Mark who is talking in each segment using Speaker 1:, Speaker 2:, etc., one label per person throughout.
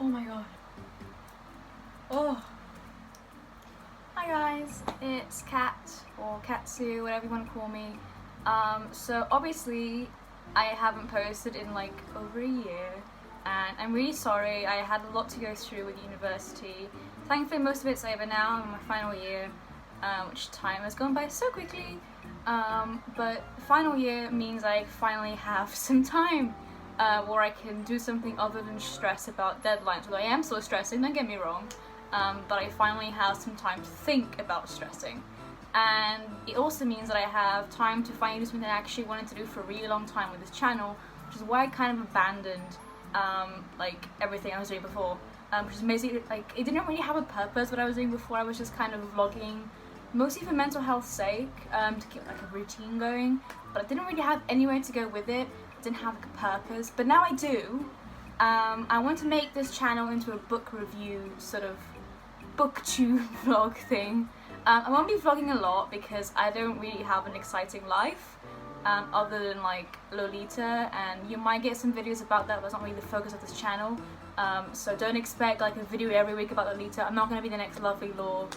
Speaker 1: Oh my god. Oh. Hi guys, it's Kat, or Katsu, whatever you want to call me. So obviously I haven't posted in like over a year, and I'm really sorry. I had a lot to go through with university. Thankfully most of it's over now. I'm in my final year, which time has gone by so quickly. But final year means I finally have some time where I can do something other than stress about deadlines. Although I am still stressing, don't get me wrong, but I finally have some time to think about stressing. And it also means that I have time to finally do something I actually wanted to do for a really long time with this channel, which is why I kind of abandoned like everything I was doing before. Which is basically like, it didn't really have a purpose what I was doing before. I was just kind of vlogging, mostly for mental health's sake, to keep like a routine going, but I didn't really have anywhere to go with it. I didn't have like, a purpose, but now I do. I want to make this channel into a book review, sort of booktube vlog thing. I won't be vlogging a lot because I don't really have an exciting life other than like Lolita, and you might get some videos about that, but that's not really the focus of this channel. So don't expect like a video every week about Lolita. I'm not going to be the next Lovely Law.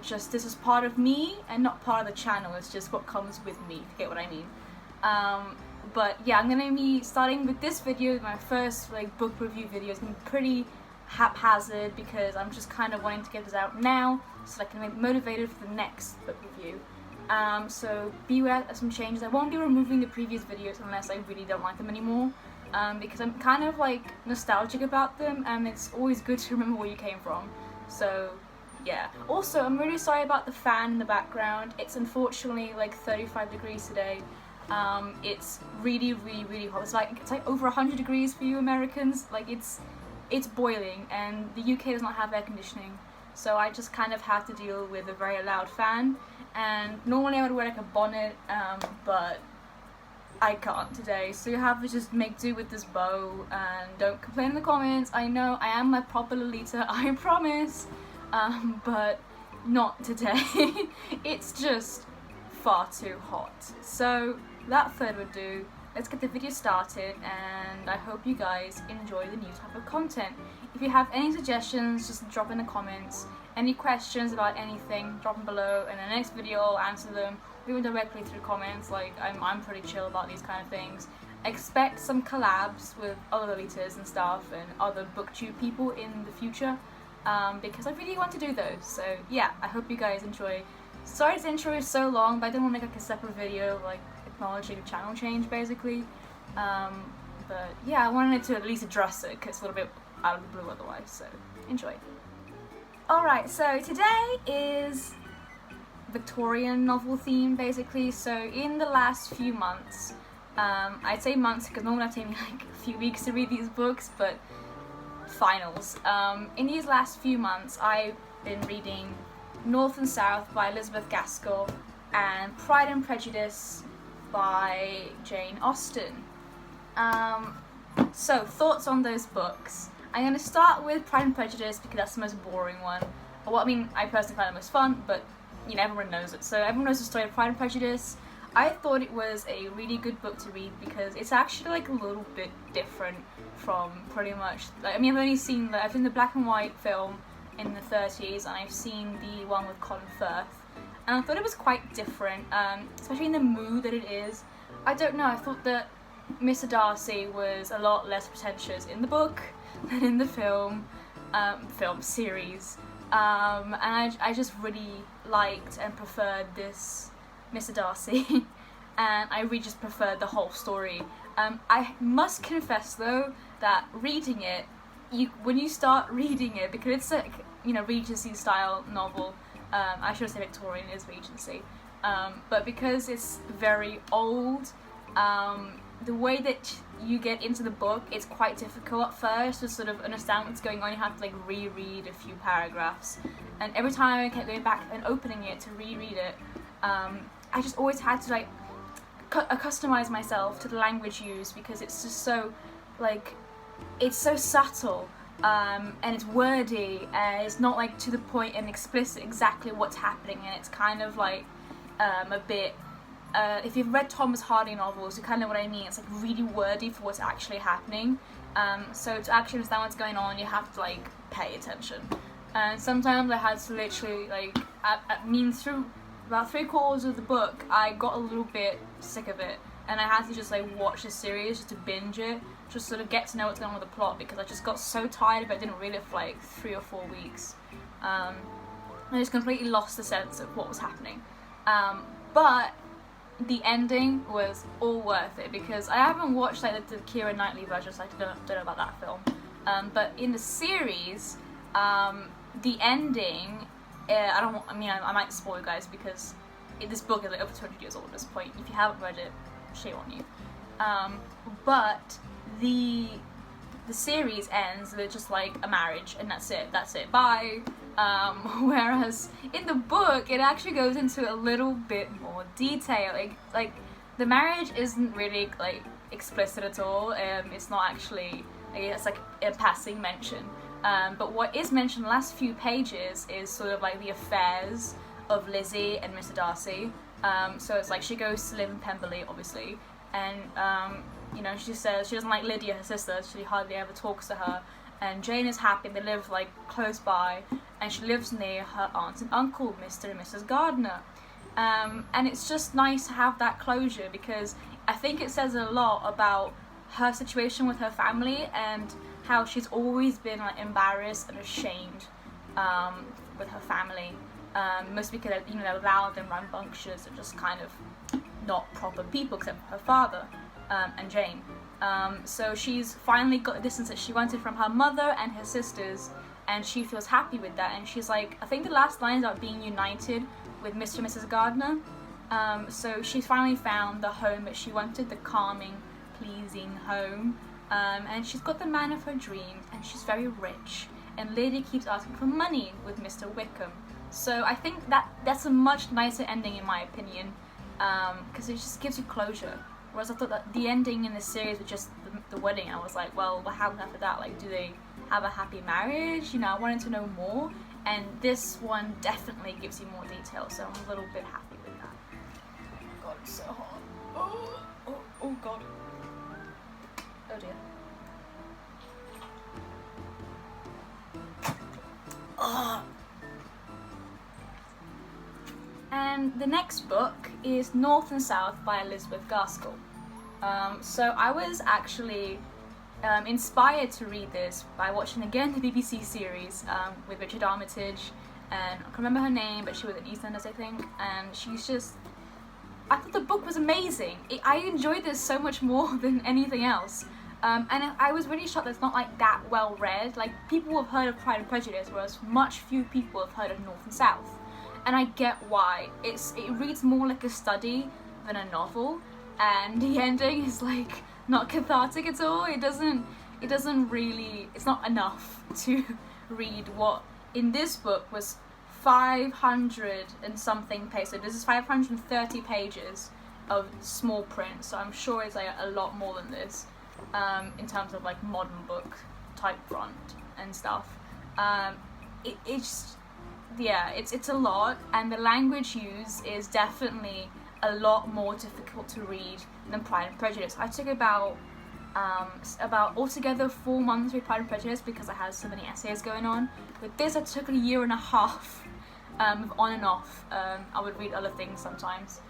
Speaker 1: This is part of me and not part of the channel. It's just what comes with me, if you get what I mean. But yeah, I'm gonna be starting with this video, my first like book review video. It's gonna be pretty haphazard because I'm just kind of wanting to get this out now so that I can be motivated for the next book review. So beware of some changes. I won't be removing the previous videos unless I really don't like them anymore, because I'm kind of like nostalgic about them, and it's always good to remember where you came from. So yeah. Also, I'm really sorry about the fan in the background. It's unfortunately like 35 degrees today. It's really hot. It's like over 100 degrees for you Americans. Like it's boiling, and the UK does not have air conditioning, so I just kind of have to deal with a very loud fan. And normally I would wear like a bonnet, but I can't today, so you have to just make do with this bow, and don't complain in the comments. I know I am a proper Lolita, I promise, but not today. It's just far too hot. So without further ado, let's get the video started, and I hope you guys enjoy the new type of content. If you have any suggestions, just drop in the comments. Any questions about anything, drop them below, and in the next video I'll answer them, even directly through comments. Like, I'm pretty chill about these kind of things. Expect some collabs with other Lolitas and stuff, and other booktube people in the future, because I really want to do those. So yeah, I hope you guys enjoy. Sorry this intro is so long, but I didn't want to make like a separate video like acknowledging a channel change basically. But yeah, I wanted to at least address it because it's a little bit out of the blue otherwise, so enjoy. Alright, so today is Victorian novel theme basically. So in the last few months, I'd say months because normally I've taken like a few weeks to read these books, but finals. In these last few months I've been reading North and South by Elizabeth Gaskell and Pride and Prejudice by Jane Austen. So thoughts on those books. I'm going to start with Pride and Prejudice because that's the most boring one. Well, I mean, I personally find it the most fun, but you know, everyone knows it. So everyone knows the story of Pride and Prejudice. I thought it was a really good book to read because it's actually like a little bit different from pretty much, like, I mean, I've seen the black and white film in the 30s, and I've seen the one with Colin Firth, and I thought it was quite different, especially in the mood that it is. I don't know, I thought that Mr. Darcy was a lot less pretentious in the book than in the film series, and I just really liked and preferred this Mr. Darcy, and I really just preferred the whole story. I must confess though that reading it, when you start reading it, because it's a, you know, Regency style novel, I should say Victorian is Regency, but because it's very old, the way that you get into the book, it's quite difficult at first to sort of understand what's going on. You have to like reread a few paragraphs, and every time I kept going back and opening it to reread it, I just always had to like customize myself to the language used, because it's just so like, it's so subtle, and it's wordy, and it's not like to the point and explicit exactly what's happening, and it's kind of like a bit if you've read Thomas Hardy novels, you kind of know what I mean. It's like really wordy for what's actually happening. So to actually understand what's going on, you have to like pay attention. And sometimes I had to literally like, through about 3/4 of the book, I got a little bit sick of it, and I had to just like watch the series just to binge it, just sort of get to know what's going on with the plot, because I just got so tired of it. I didn't read it for like 3 or 4 weeks. I just completely lost the sense of what was happening. But the ending was all worth it, because I haven't watched like the Keira Knightley version, so I don't know about that film. But in the series, the ending, I might spoil you guys, because this book is like over 200 years old at this point. If you haven't read it, shame on you. But the series ends with just like a marriage, and that's it, bye. Whereas in the book, it actually goes into a little bit more detail. Like the marriage isn't really like explicit at all. It's not actually, it's like a passing mention. But what is mentioned in the last few pages is sort of like the affairs of Lizzie and Mr. Darcy. So it's like she goes to live in Pemberley, obviously, and you know, she says she doesn't like Lydia, her sister. She hardly ever talks to her. And Jane is happy. They live like close by, and she lives near her aunt and uncle, Mr. and Mrs. Gardner. And it's just nice to have that closure, because I think it says a lot about her situation with her family, and how she's always been like embarrassed and ashamed with her family, mostly because, you know, they're loud and rambunctious and just kind of not proper people, except for her father and Jane. So she's finally got the distance that she wanted from her mother and her sisters, and she feels happy with that. And she's like, I think the last line is about being united with Mr. and Mrs. Gardner. So she's finally found the home that she wanted, the calming, pleasing home. And she's got the man of her dreams, and she's very rich. And Lydia keeps asking for money with Mr. Wickham. So I think that's a much nicer ending, in my opinion, because it just gives you closure. Whereas I thought that the ending in the series was just the wedding. I was like, well, what happened after that? Like, do they have a happy marriage? You know, I wanted to know more. And this one definitely gives you more detail, so I'm a little bit happy with that. Oh God, it's so hot. Oh God. Oh dear. Oh. And the next book is North and South by Elizabeth Gaskell. So I was actually inspired to read this by watching again the BBC series with Richard Armitage, and I can't remember her name, but she was in EastEnders, I think, and she's just, I thought the book was amazing. I enjoyed this so much more than anything else. And I was really shocked that it's not like that well read. Like, people have heard of Pride and Prejudice, whereas much few people have heard of North and South. And I get why. It reads more like a study than a novel, and the ending is like not cathartic at all. It doesn't really, it's not enough to read what in this book was 500 and something pages. So this is 530 pages of small print, so I'm sure it's like a lot more than this in terms of like modern book type font and stuff. It's a lot, and the language used is definitely a lot more difficult to read than Pride and Prejudice. I took about altogether 4 months to read Pride and Prejudice because I had so many essays going on. With this, I took 1.5 years on and off. I would read other things sometimes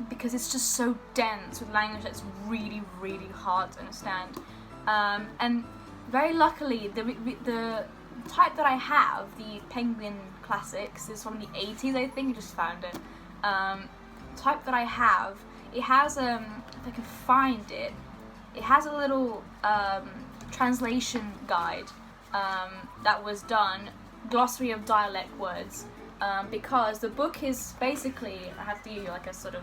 Speaker 1: because it's just so dense with language that's really, really hard to understand. And very luckily, the type that I have, the Penguin Classics, is from the 80s, I think. I just found it. Type that I have, it has if I can find it, it has a little translation guide that was done, glossary of dialect words, because the book is basically, I have to give you like a sort of,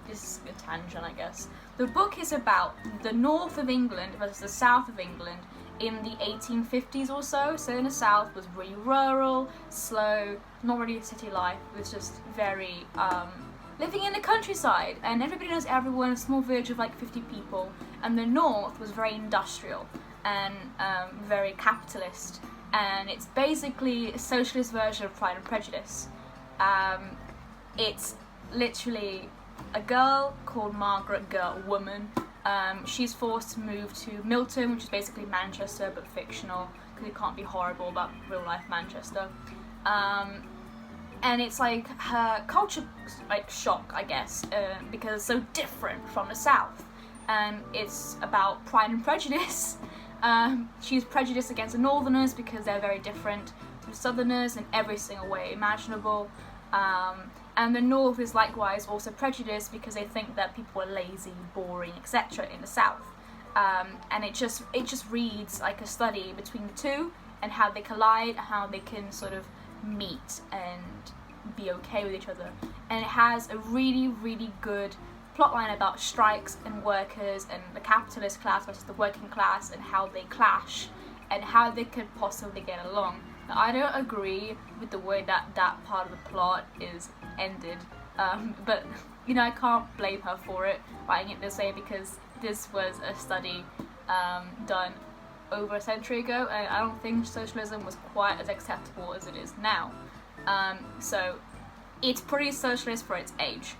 Speaker 1: this is a tangent, I guess. The book is about the north of England versus the south of England in the 1850s or so. So in the south was really rural, slow, not really a city life. It was just very living in the countryside, and everybody knows everyone, a small village of like 50 people. And the north was very industrial and very capitalist, and it's basically a socialist version of Pride and Prejudice. It's literally a girl called Margaret, woman. She's forced to move to Milton, which is basically Manchester but fictional, because it can't be horrible about real life Manchester. And it's like her culture like shock, I guess, because it's so different from the South. And it's about Pride and Prejudice. She's prejudiced against the Northerners because they're very different to the Southerners in every single way imaginable. And the North is likewise also prejudiced because they think that people are lazy, boring, etc. in the South. And it just reads like a study between the two and how they collide, how they can sort of meet and be okay with each other. And it has a really, really good plotline about strikes and workers and the capitalist class versus the working class and how they clash and how they could possibly get along. Now, I don't agree with the way that that part of the plot is ended, but you know, I can't blame her for it writing it this way, because this was a study done over a century ago, and I don't think socialism was quite as acceptable as it is now. So it's pretty socialist for its age.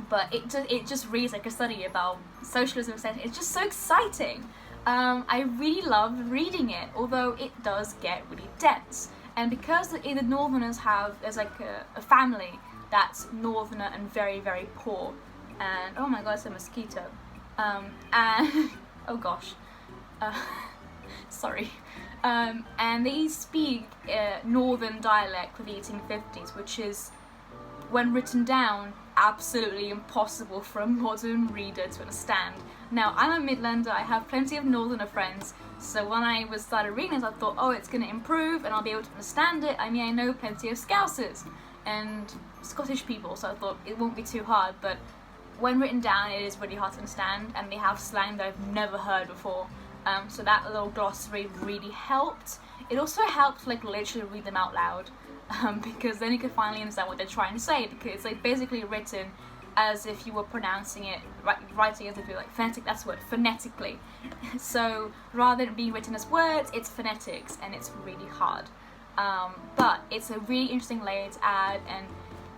Speaker 1: But it just reads like a study about socialism. It's just so exciting. I really loved reading it, although it does get really dense. And because the Northerners there's like a family that's Northerner and very, very poor. And oh my god, it's a mosquito. And oh gosh, sorry. And they speak Northern dialect of the 1850s, which is, when written down, absolutely impossible for a modern reader to understand. Now, I'm a Midlander, I have plenty of Northerner friends, so when I started reading this, I thought, oh, it's going to improve and I'll be able to understand it. I mean, I know plenty of Scousers and Scottish people, so I thought it won't be too hard, but when written down, it is really hard to understand, and they have slang that I've never heard before. So that little glossary really helped. It also helped, like, literally read them out loud. Because then you can finally understand what they're trying to say, because it's like basically written as if you were pronouncing it, writing as if you're like that's the word, phonetically. So rather than being written as words, it's phonetics, and it's really hard. But it's a really interesting layer to add, and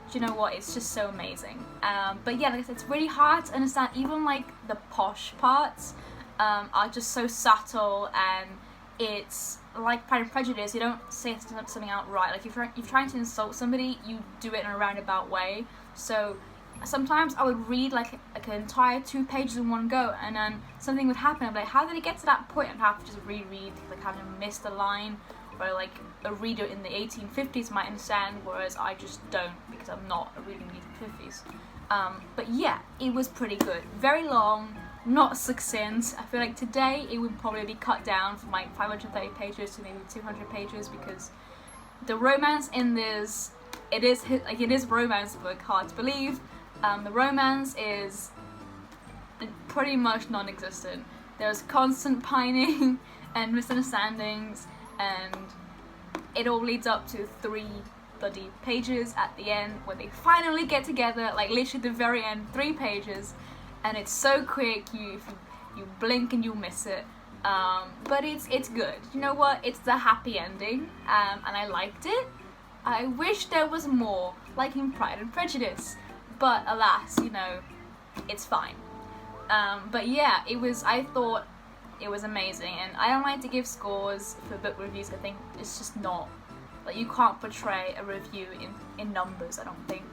Speaker 1: do you know what, it's just so amazing. But yeah, like I said, it's really hard to understand. Even like the posh parts are just so subtle, and it's like Pride and Prejudice, you don't say something outright. Like if you're trying to insult somebody, you do it in a roundabout way. So sometimes I would read like an entire 2 pages in one go, and then something would happen. I'd be like, how did it get to that point? I'd have to just reread, like having missed a line, or like a reader in the 1850s might understand, whereas I just don't, because I'm not a reader in the 1850s. But yeah, it was pretty good. Very long, not succinct. I feel like today it would probably be cut down from like 530 pages to maybe 200 pages, because the romance in this, it is a romance book, hard to believe. The romance is pretty much non-existent. There's constant pining and misunderstandings, and it all leads up to 3 bloody pages at the end where they finally get together, like literally the very end, 3 pages. And it's so quick, if you blink and you'll miss it. But it's good. You know what? It's the happy ending, and I liked it. I wish there was more, like in Pride and Prejudice. But alas, you know, it's fine. But yeah, I thought it was amazing. And I don't like to give scores for book reviews. I think it's just not, like, you can't portray a review in numbers, I don't think.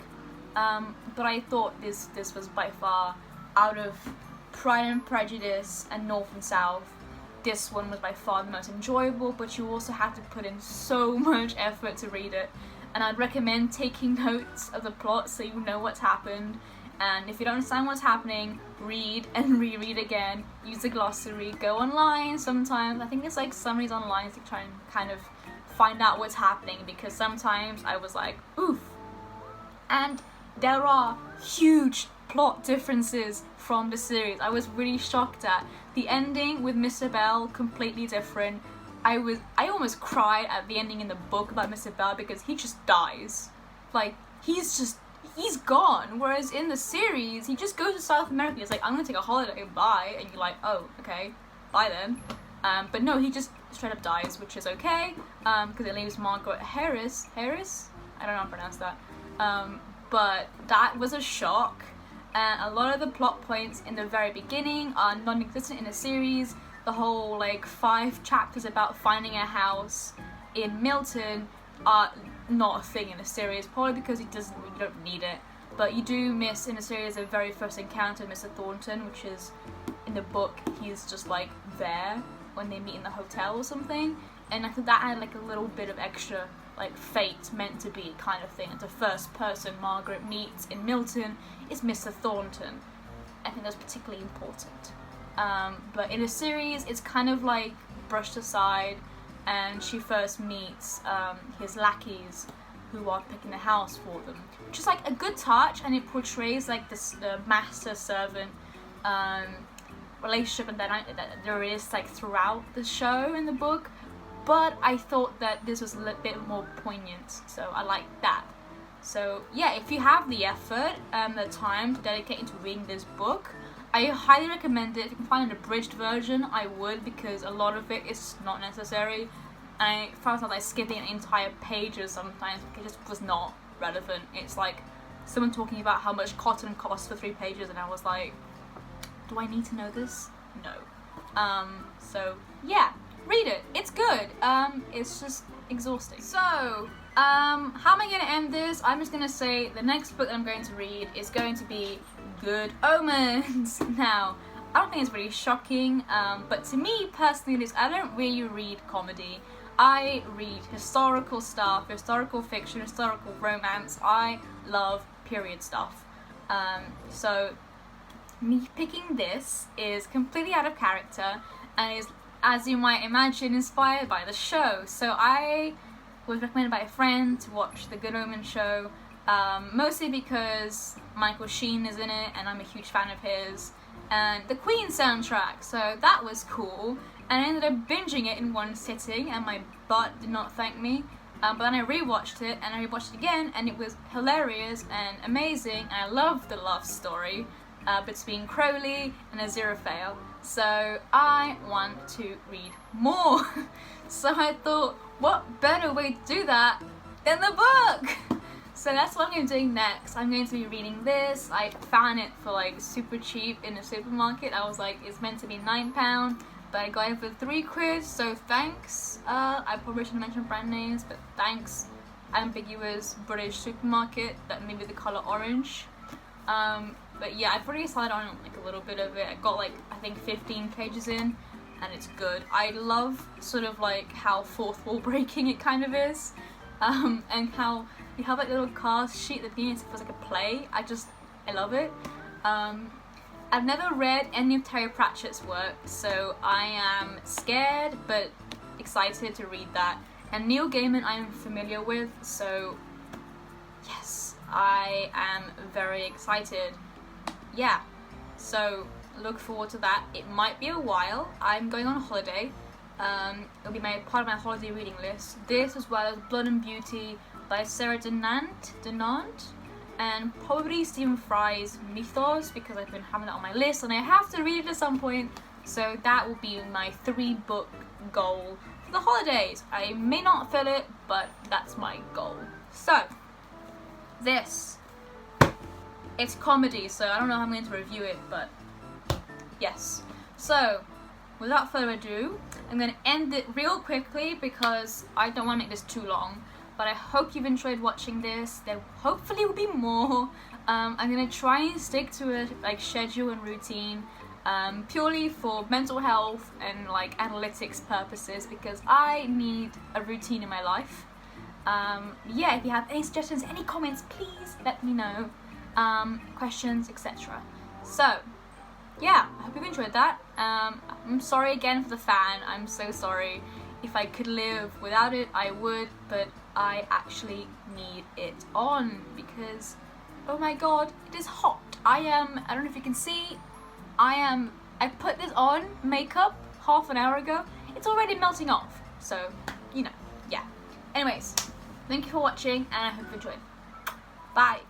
Speaker 1: But I thought this was by far, out of Pride and Prejudice and North and South, this one was by far the most enjoyable, but you also have to put in so much effort to read it. And I'd recommend taking notes of the plot so you know what's happened. And if you don't understand what's happening, read and reread again. Use the glossary. Go online sometimes. I think there's like summaries online to try and kind of find out what's happening, because sometimes I was like, oof. And there are huge plot differences from the series. I was really shocked at the ending with Mr. Bell, completely different. I almost cried at the ending in the book about Mr. Bell, because he just dies. Like, he's gone. Whereas in the series, he just goes to South America. He's like, I'm gonna take a holiday, bye. And you're like, oh, okay, bye then. But no, he just straight up dies, which is okay, because it leaves Margaret Harris? I don't know how to pronounce that. but that was a shock. And a lot of the plot points in the very beginning are non-existent in the series. The whole like 5 chapters about finding a house in Milton are not a thing in the series, probably because you don't need it. But you do miss in the series the very first encounter with Mr. Thornton, which is in the book he's just like there when they meet in the hotel or something. And I think that had like a little bit of extra like fate meant to be kind of thing. And the first person Margaret meets in Milton is Mr. Thornton. I think that's particularly important. But in the series it's kind of like brushed aside, and she first meets his lackeys who are picking the house for them, which is like a good touch, and it portrays like the master-servant relationship that there is like throughout the show and the book. But I thought that this was a little bit more poignant, so I like that. So yeah, if you have the effort and the time to dedicate into reading this book, I highly recommend it. If you can find an abridged version, I would, because a lot of it is not necessary. I found myself like skipping entire pages sometimes because it just was not relevant. It's like someone talking about how much cotton costs for 3 pages, and I was like, do I need to know this? No. So yeah, read it. It's good. It's just exhausting. So, how am I going to end this? I'm just going to say the next book that I'm going to read is going to be Good Omens. Now, I don't think it's really shocking, but to me personally, I don't really read comedy. I read historical stuff, historical fiction, historical romance. I love period stuff. So me picking this is completely out of character and is, as you might imagine, inspired by the show. So I was recommended by a friend to watch the Good Omens show, mostly because Michael Sheen is in it and I'm a huge fan of his, and the Queen soundtrack, so that was cool. And I ended up binging it in one sitting, and my butt did not thank me. But then I rewatched it, and I rewatched it again, and it was hilarious and amazing, and I loved the love story between Crowley and Aziraphale. So I want to read more. So I thought, what better way to do that than the book? So that's what I'm doing next. I'm going to be reading this. I found it for like super cheap in the supermarket. I was like, it's meant to be £9, but I got it for £3, so thanks. I probably shouldn't mention brand names, but thanks, ambiguous British supermarket that made me the colour orange. But yeah, I've already decided on like a little bit of it. I got like, I think 15 pages in, and it's good. I love sort of like how fourth wall breaking it kind of is, and how you have like a little cast sheet at the beginning, it feels like a play. I love it. I've never read any of Terry Pratchett's work, so I am scared but excited to read that. And Neil Gaiman I am familiar with, so yes, I am very excited. Yeah, so look forward to that. It might be a while. I'm going on holiday. It'll be part of my holiday reading list. This, as well as Blood and Beauty by Sarah Denant, and probably Stephen Fry's Mythos, because I've been having that on my list and I have to read it at some point. So that will be my 3-book goal for the holidays. I may not fill it, but that's my goal. So it's comedy, so I don't know how I'm going to review it, but yes. So without further ado, I'm going to end it real quickly because I don't want to make this too long. But I hope you've enjoyed watching this. There hopefully will be more. I'm going to try and stick to a schedule and routine, purely for mental health and like analytics purposes, because I need a routine in my life. Yeah, if you have any suggestions, any comments, please let me know. Questions, etc. So yeah, I hope you've enjoyed that. I'm sorry again for the fan. I'm so sorry. If I could live without it, I would, but I actually need it on because, oh my god, it is hot. I don't know if you can see, I put this on, makeup, half an hour ago. It's already melting off, so, you know, yeah. Anyways, thank you for watching, and I hope you enjoyed. Bye.